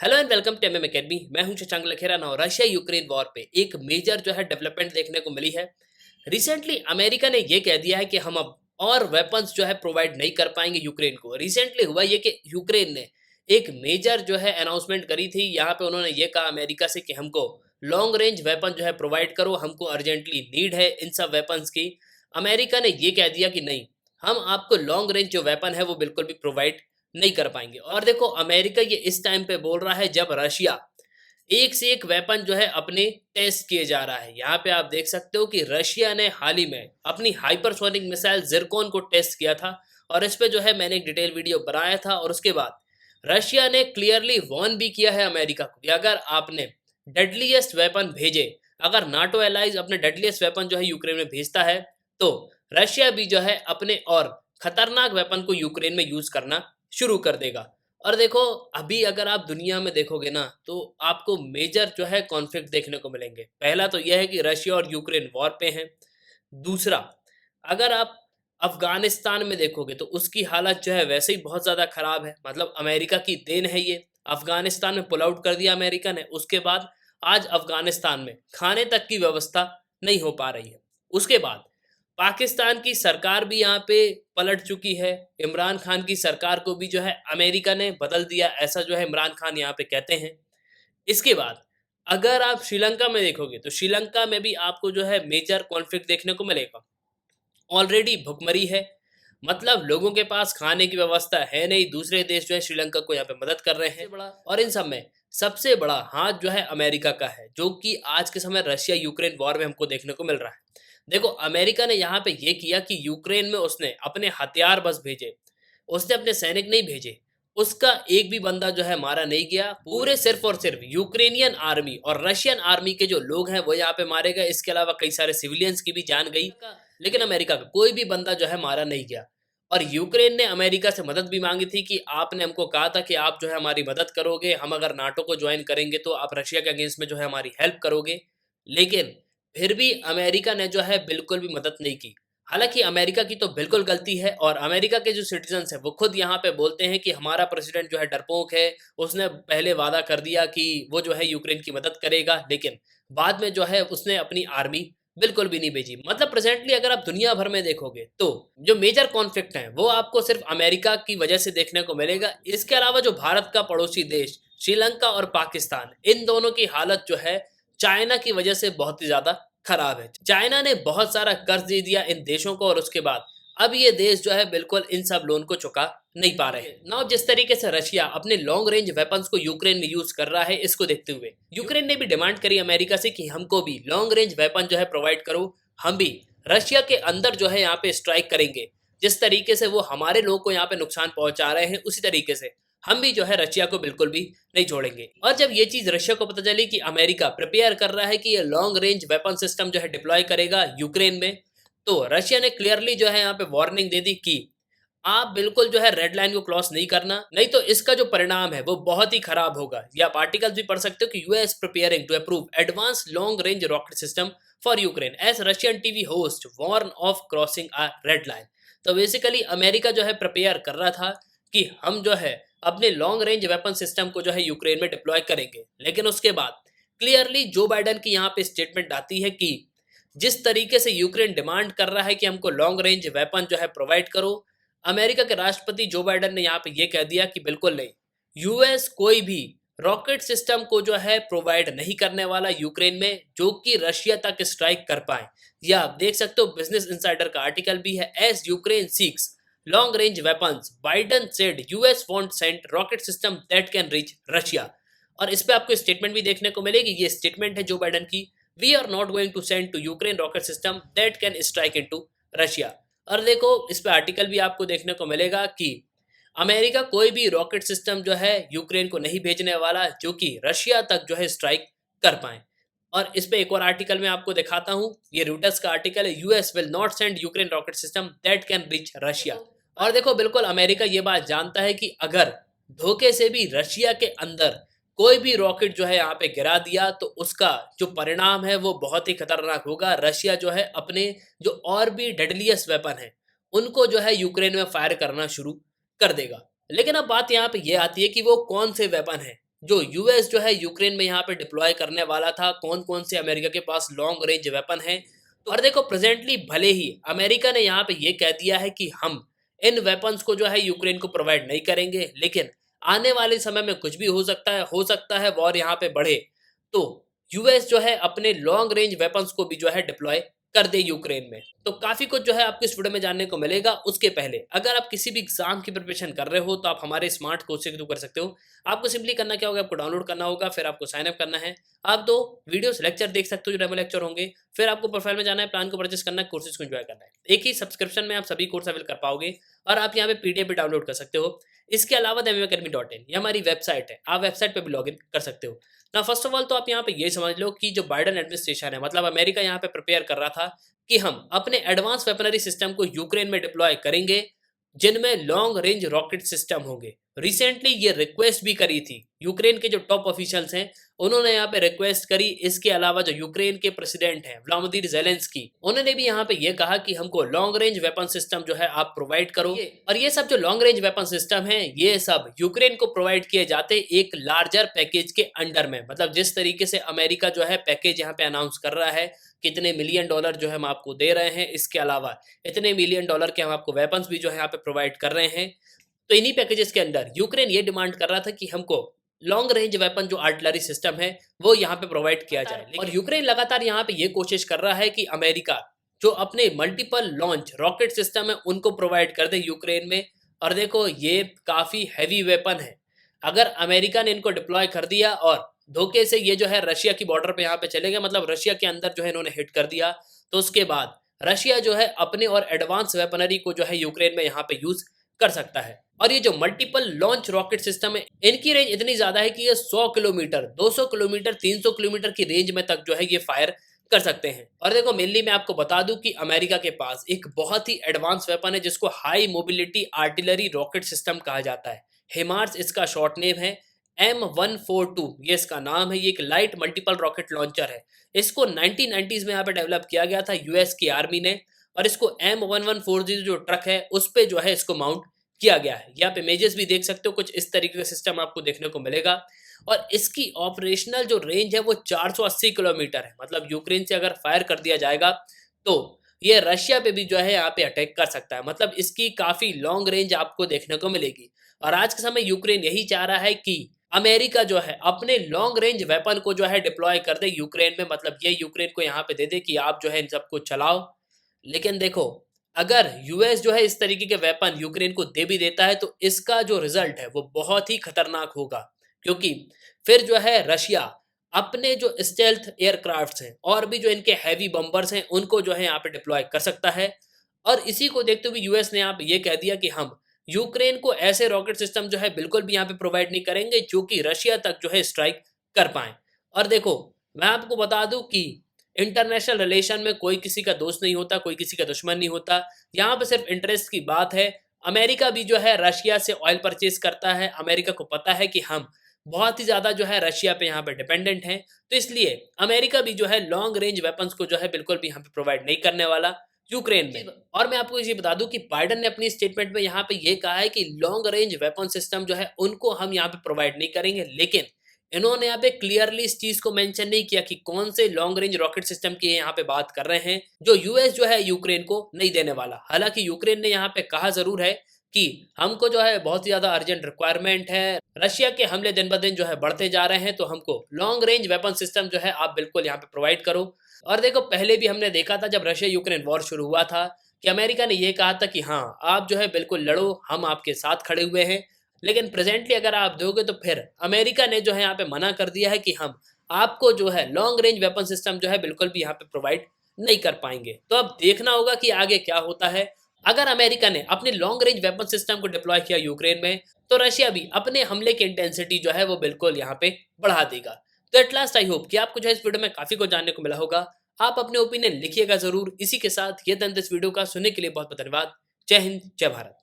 Hello and welcome to MM academy. मैं हूं शशांक लखेरा। ना रशिया यूक्रेन वॉर पे एक मेजर जो है डेवलपमेंट देखने को मिली है। रिसेंटली अमेरिका ने ये कह दिया है कि हम अब और वेपन्स जो है प्रोवाइड नहीं कर पाएंगे यूक्रेन को। रिसेंटली हुआ ये कि यूक्रेन ने एक मेजर जो है अनाउंसमेंट करी थी। यहाँ पे उन्होंने ये कहा अमेरिका से कि हमको लॉन्ग रेंज वेपन जो है प्रोवाइड करो, हमको अर्जेंटली नीड है इन सब वेपन्स की। अमेरिका ने ये कह दिया कि नहीं, हम आपको लॉन्ग रेंज जो वेपन है वो बिल्कुल भी प्रोवाइड नहीं कर पाएंगे। और देखो अमेरिका ये इस टाइम पे बोल रहा है जब रशिया एक से एक वेपन जो है अपने टेस्ट किए जा रहा है। यहाँ पे आप देख सकते हो कि रशिया ने हाल ही में अपनी हाइपरसोनिक मिसाइल जिरकॉन को टेस्ट किया था और इस पे जो है मैंने एक डिटेल वीडियो बनाया था। और उसके बाद रशिया ने क्लियरली वार्न भी किया है अमेरिका को कि अगर आपने डेडलीस्ट वेपन भेजे, अगर नाटो एलाइज अपने डेडलीस्ट वेपन जो है यूक्रेन में भेजता है तो रशिया भी जो है अपने और खतरनाक वेपन को यूक्रेन में यूज करना शुरू कर देगा। और देखो अभी अगर आप दुनिया में देखोगे ना तो आपको मेजर जो है कॉन्फ्लिक्ट देखने को मिलेंगे। पहला तो यह है कि रशिया और यूक्रेन वॉर पे हैं। दूसरा, अगर आप अफगानिस्तान में देखोगे तो उसकी हालत जो है वैसे ही बहुत ज़्यादा खराब है। मतलब अमेरिका की देन है ये। अफगानिस्तान में पुल आउट कर दिया अमेरिका ने, उसके बाद आज अफगानिस्तान में खाने तक की व्यवस्था नहीं हो पा रही है। उसके बाद पाकिस्तान की सरकार भी यहाँ पे पलट चुकी है। इमरान खान की सरकार को भी जो है अमेरिका ने बदल दिया, ऐसा जो है इमरान खान यहाँ पे कहते हैं। इसके बाद अगर आप श्रीलंका में देखोगे तो श्रीलंका में भी आपको जो है मेजर कॉन्फ्लिक्ट देखने को मिलेगा। ऑलरेडी भुखमरी है, मतलब लोगों के पास खाने की व्यवस्था है नहीं। दूसरे देश जो है श्रीलंका को यहाँ पे मदद कर रहे हैं बड़ा। और इन सब में सबसे बड़ा हाथ जो है अमेरिका का है, जो कि आज के समय रशिया यूक्रेन वॉर में हमको देखने को मिल रहा है। देखो अमेरिका ने यहाँ पे ये किया कि यूक्रेन में उसने अपने हथियार बस भेजे, उसने अपने सैनिक नहीं भेजे। उसका एक भी बंदा जो है मारा नहीं गया। पूरे सिर्फ और सिर्फ यूक्रेनियन आर्मी और रशियन आर्मी के जो लोग हैं वो यहाँ पे मारे गए। इसके अलावा कई सारे सिविलियंस की भी जान गई, लेकिन अमेरिका का कोई भी बंदा जो है मारा नहीं गया। और यूक्रेन ने अमेरिका से मदद भी मांगी थी कि आपने हमको कहा था कि आप जो है हमारी मदद करोगे, हम अगर नाटो को ज्वाइन करेंगे तो आप रशिया के अगेंस्ट में जो है हमारी हेल्प करोगे। लेकिन फिर भी अमेरिका ने जो है बिल्कुल भी मदद नहीं की। हालांकि अमेरिका की तो बिल्कुल गलती है और अमेरिका के जो सिटीजन्स हैं वो खुद यहाँ पे बोलते हैं कि हमारा प्रेसिडेंट जो है डरपोक है। उसने पहले वादा कर दिया कि वो जो है यूक्रेन की मदद करेगा, लेकिन बाद में जो है उसने अपनी आर्मी बिल्कुल भी नहीं भेजी। मतलब प्रेजेंटली अगर आप दुनिया भर में देखोगे तो जो मेजर कॉन्फ्लिक्ट है वो आपको सिर्फ अमेरिका की वजह से देखने को मिलेगा। इसके अलावा जो भारत का पड़ोसी देश श्रीलंका और पाकिस्तान, इन दोनों की हालत जो है चाइना की वजह से बहुत ही ज्यादा खराब है। चाइना ने बहुत सारा कर्ज दे दिया इन देशों को और उसके बाद अब ये देश जो है बिल्कुल इन सब लोन को चुका नहीं पा रहे हैं। नाउ जिस तरीके से रशिया अपने लॉन्ग रेंज वेपन्स को यूक्रेन में यूज कर रहा है, इसको देखते हुए यूक्रेन ने भी डिमांड करी अमेरिका से कि हमको भी लॉन्ग रेंज वेपन जो है प्रोवाइड करो। हम भी रशिया के अंदर जो है यहाँ पे स्ट्राइक करेंगे। जिस तरीके से वो हमारे लोगों को यहाँ पे नुकसान पहुंचा रहे हैं, उसी तरीके से हम भी जो है रशिया को बिल्कुल भी नहीं छोड़ेंगे। और जब ये चीज रशिया को पता चली कि अमेरिका प्रिपेयर कर रहा है कि ये लॉन्ग रेंज वेपन सिस्टम जो है डिप्लॉय करेगा यूक्रेन में, तो रशिया ने क्लियरली जो है यहाँ पे वार्निंग दे दी कि आप बिल्कुल जो है रेड लाइन को क्रॉस नहीं करना, नहीं तो इसका जो परिणाम है वो बहुत ही खराब होगा। या आप आर्टिकल्स भी पढ़ सकते हो कि US preparing to approve advance long range rocket system for Ukraine as Russian TV host warn of crossing a red line. तो बेसिकली अमेरिका जो है प्रिपेयर कर रहा था कि हम जो है अपने लॉन्ग रेंज वेपन सिस्टम को जो है यूक्रेन में डिप्लॉय करेंगे। लेकिन उसके बाद क्लियरली जो बाइडन की यहाँ पे स्टेटमेंट आती है कि जिस तरीके से यूक्रेन डिमांड कर रहा है कि हमको लॉन्ग रेंज वेपन जो है प्रोवाइड करो, अमेरिका के राष्ट्रपति जो बाइडन ने यहाँ पे ये कह दिया कि बिल्कुल नहीं, यूएस कोई भी रॉकेट सिस्टम को जो है प्रोवाइड नहीं करने वाला यूक्रेन में जो कि रशिया तक स्ट्राइक कर पाए। या आप देख सकते हो बिजनेस इंसाइडर का आर्टिकल भी है, as Ukraine seeks long range weapons Biden said US won't send rocket system that can reach Russia. और इस पे आपको स्टेटमेंट भी देखने को मिलेगी। ये स्टेटमेंट है जो बाइडन की, we are not going to send to Ukraine rocket system that can strike into Russia. और देखो इस पे आर्टिकल भी आपको देखने को मिलेगा कि अमेरिका कोई भी रॉकेट सिस्टम जो है यूक्रेन को नहीं भेजने वाला जो कि रशिया तक जो है स्ट्राइक कर पाए। और इस पे एक और आर्टिकल मैं आपको दिखाता हूँ, ये रूटर्स का आर्टिकल है, US will not send Ukraine rocket system that can reach Russia. और देखो बिल्कुल अमेरिका ये बात जानता है कि अगर धोखे से भी रशिया के अंदर कोई भी रॉकेट जो है यहाँ पे गिरा दिया तो उसका जो परिणाम है वो बहुत ही खतरनाक होगा। रशिया जो है अपने जो और भी डेडलीस्ट वेपन है उनको जो है यूक्रेन में फायर करना शुरू कर देगा। लेकिन अब बात यहाँ पे ये आती है कि वो कौन से वेपन है जो यूएस जो है यूक्रेन में यहाँ पे डिप्लॉय करने वाला था, कौन कौन से अमेरिका के पास लॉन्ग रेंज वेपन है। तो और देखो प्रेजेंटली भले ही अमेरिका ने यहाँ पे ये कह दिया है कि हम इन वेपन्स को जो है यूक्रेन को प्रोवाइड नहीं करेंगे, लेकिन आने वाले समय में कुछ भी हो सकता है वॉर यहाँ पे बढ़े, तो यूएस जो है अपने लॉन्ग रेंज वेपन्स को भी जो है डिप्लॉय कर दे यूक्रेन में। तो काफी कुछ जो है आपको इस वीडियो में जानने को मिलेगा। उसके पहले अगर आप किसी भी एग्जाम की प्रिपरेशन कर रहे हो तो आप हमारे स्मार्ट कोर्स से कर सकते हो। आपको सिंपली करना क्या होगा, आपको डाउनलोड करना होगा, फिर आपको साइन अप करना है। आप 2 वीडियोस लेक्चर देख सकते हो जो डेमो लेक्चर होंगे, फिर आपको प्रोफाइल में जाना है, प्लान को परचेस करना है, कोर्सेज को एंजॉय करना है। एक ही सब्सक्रिप्शन में आप सभी कोर्स अवेल कर पाओगे और आप यहाँ पे पीडीएफ भी डाउनलोड कर सकते हो। इसके अलावा mmacademy.in ये हमारी वेबसाइट है, आप वेबसाइट पे भी लॉगिन कर सकते हो। ना फर्स्ट ऑफ ऑल तो आप यहाँ पे ये समझ लो कि जो बाइडेन एडमिनिस्ट्रेशन है, मतलब अमेरिका यहाँ पे प्रिपेयर कर रहा था कि हम अपने एडवांस वेपनरी सिस्टम को यूक्रेन में डिप्लॉय करेंगे, जिनमें लॉन्ग रेंज रॉकेट सिस्टम होंगे। रिसेंटली ये रिक्वेस्ट भी करी थी यूक्रेन के जो टॉप ऑफिशियल्स हैं, उन्होंने यहाँ पे रिक्वेस्ट करी। इसके अलावा जो यूक्रेन के प्रेसिडेंट हैं व्लादिमीर ज़ेलेंस्की, उन्होंने भी यहाँ पे ये कहा कि हमको लॉन्ग रेंज वेपन सिस्टम जो है आप प्रोवाइड करो। और ये सब जो लॉन्ग रेंज वेपन सिस्टम है, ये सब यूक्रेन को प्रोवाइड किए जाते एक लार्जर पैकेज के अंडर में। मतलब जिस तरीके से अमेरिका जो है पैकेज यहाँ पे अनाउंस कर रहा है, कितने मिलियन डॉलर जो है हम आपको दे रहे हैं, इसके अलावा इतने मिलियन डॉलर के हम आपको वेपन्स भी जो है यहाँ पे प्रोवाइड कर रहे हैं। तो इन्हीं पैकेजेस के अंदर यूक्रेन ये डिमांड कर रहा था कि हमको लॉन्ग रेंज वेपन जो आर्टिलरी सिस्टम है वो यहाँ पे प्रोवाइड किया जाए। और यूक्रेन लगातार यहाँ पे ये कोशिश कर रहा है कि अमेरिका जो अपने मल्टीपल लॉन्च रॉकेट सिस्टम है उनको प्रोवाइड कर दे यूक्रेन में। और देखो ये काफी हैवी वेपन है, अगर अमेरिका ने इनको डिप्लॉय कर दिया और धोखे से ये जो है रशिया की बॉर्डर पे यहाँ पे चले गए, मतलब रशिया के अंदर जो है इन्होंने हिट कर दिया, तो उसके बाद रशिया जो है अपने और एडवांस वेपनरी को जो है यूक्रेन में यहाँ पे यूज कर सकता है। और ये जो मल्टीपल लॉन्च रॉकेट सिस्टम है, इनकी रेंज इतनी ज्यादा है कि ये 100 किलोमीटर, 200 किलोमीटर, 300 किलोमीटर की रेंज में तक जो है ये फायर कर सकते हैं। और देखो मेनली मैं आपको बता दूं कि अमेरिका के पास एक बहुत ही एडवांस वेपन है जिसको high mobility artillery rocket system कहा जाता है। हिमार्स इसका शॉर्ट नेम है, M142 ये इसका नाम है। ये एक लाइट मल्टीपल रॉकेट लॉन्चर है। इसको 1990s में यहाँ पे डेवलप किया गया था यूएस की आर्मी ने, और इसको M1140 जो ट्रक है उस पे जो है इसको माउंट किया गया है। यहाँ पे इमेजेस भी देख सकते हो, कुछ इस तरीके का सिस्टम आपको देखने को मिलेगा। और इसकी ऑपरेशनल जो रेंज है वो 480 किलोमीटर है। मतलब यूक्रेन से अगर फायर कर दिया जाएगा तो ये रशिया पे भी जो है यहाँ पे अटैक कर सकता है। मतलब इसकी काफी लॉन्ग रेंज आपको देखने को मिलेगी। और आज के समय यूक्रेन यही चाह रहा है कि अमेरिका जो है अपने लॉन्ग रेंज वेपन को जो है डिप्लॉय कर दे यूक्रेन में, मतलब ये यूक्रेन को यहाँ पे दे दे कि आप जो है इन सबको चलाओ। लेकिन देखो अगर यूएस जो है इस तरीके के वेपन यूक्रेन को दे भी देता है तो इसका जो रिजल्ट है वो बहुत ही खतरनाक होगा, क्योंकि फिर जो है रशिया अपने जो स्टेल्थ एयरक्राफ्ट्स हैं और भी जो इनके हैवी बम्बर्स हैं उनको जो है यहाँ पे डिप्लॉय कर सकता है। और इसी को देखते हुए यूएस ने यहाँ पे ये कह दिया कि हम यूक्रेन को ऐसे रॉकेट सिस्टम जो है बिल्कुल भी यहाँ पे प्रोवाइड नहीं करेंगे जो कि रशिया तक जो है स्ट्राइक कर पाए। और देखो मैं आपको बता दूं कि इंटरनेशनल रिलेशन में कोई किसी का दोस्त नहीं होता, कोई किसी का दुश्मन नहीं होता। यहाँ पे सिर्फ इंटरेस्ट की बात है। अमेरिका भी जो है रशिया से ऑयल परचेज करता है। अमेरिका को पता है कि हम बहुत ही ज्यादा जो है रशिया पे यहाँ पे डिपेंडेंट हैं, तो इसलिए अमेरिका भी जो है लॉन्ग रेंज वेपन्स को जो है बिल्कुल भी यहाँ पे प्रोवाइड नहीं करने वाला यूक्रेन में। और मैं आपको ये बता दूं कि बाइडेन ने अपनी स्टेटमेंट में यहाँ पे ये कहा है कि लॉन्ग रेंज वेपन सिस्टम जो है उनको हम यहाँ पे प्रोवाइड नहीं करेंगे, लेकिन इन्होंने यहाँ पे क्लियरली इस चीज को मेंशन नहीं किया कि कौन से लॉन्ग रेंज रॉकेट सिस्टम की यहाँ पे बात कर रहे हैं जो यूएस जो है यूक्रेन को नहीं देने वाला। हालांकि यूक्रेन ने यहाँ पे कहा जरूर है कि हमको जो है बहुत ही ज्यादा अर्जेंट रिक्वायरमेंट है, रशिया के हमले दिन ब दिन जो है बढ़ते जा रहे हैं, तो हमको लॉन्ग रेंज वेपन सिस्टम जो है आप बिल्कुल यहाँ पे प्रोवाइड करो। और देखो पहले भी हमने देखा था जब रशिया यूक्रेन वॉर शुरू हुआ था कि अमेरिका ने यह कहा था कि हाँ आप जो है बिल्कुल लड़ो, हम आपके साथ खड़े हुए हैं। लेकिन प्रेजेंटली अगर आप दोगे तो फिर अमेरिका ने जो है यहाँ पे मना कर दिया है कि हम आपको जो है लॉन्ग रेंज वेपन सिस्टम जो है बिल्कुल भी यहाँ पे प्रोवाइड नहीं कर पाएंगे। तो अब देखना होगा कि आगे क्या होता है। अगर अमेरिका ने अपने लॉन्ग रेंज वेपन सिस्टम को डिप्लॉय किया यूक्रेन में तो रशिया भी अपने हमले की इंटेंसिटी जो है वो बिल्कुल यहाँ पे बढ़ा देगा। तो एट लास्ट आई होप कि आपको जो है इस वीडियो में काफी कुछ जानने को मिला होगा। आप अपने ओपिनियन लिखिएगा जरूर। इसी के साथ ये दिन इस वीडियो का सुनने के लिए बहुत बहुत धन्यवाद। जय हिंद, जय भारत।